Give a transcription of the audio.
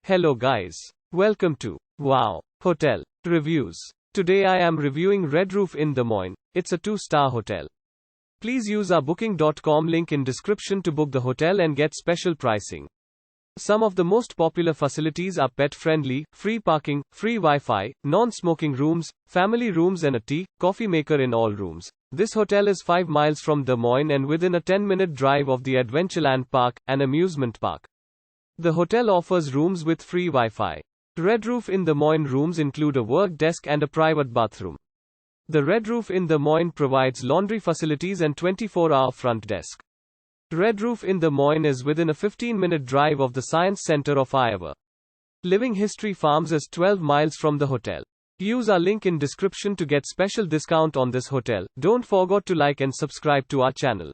Hello guys. Welcome to Wow Hotel Reviews. Today I am reviewing Red Roof Inn Des Moines. It's a 2-star hotel. Please use our booking.com link in description to book the hotel and get special pricing. Some of the most popular facilities are pet-friendly, free parking, free Wi-Fi, non-smoking rooms, family rooms and a tea, coffee maker in all rooms. This hotel is 5 miles from Des Moines and within a 10-minute drive of the Adventureland Park, an amusement park. The hotel offers rooms with free Wi-Fi. Red Roof Inn Des Moines rooms include a work desk and a private bathroom. The Red Roof Inn Des Moines provides laundry facilities and 24-hour front desk. Red Roof Inn Des Moines is within a 15-minute drive of the Science Center of Iowa. Living History Farms is 12 miles from the hotel. Use our link in description to get special discount on this hotel. Don't forget to like and subscribe to our channel.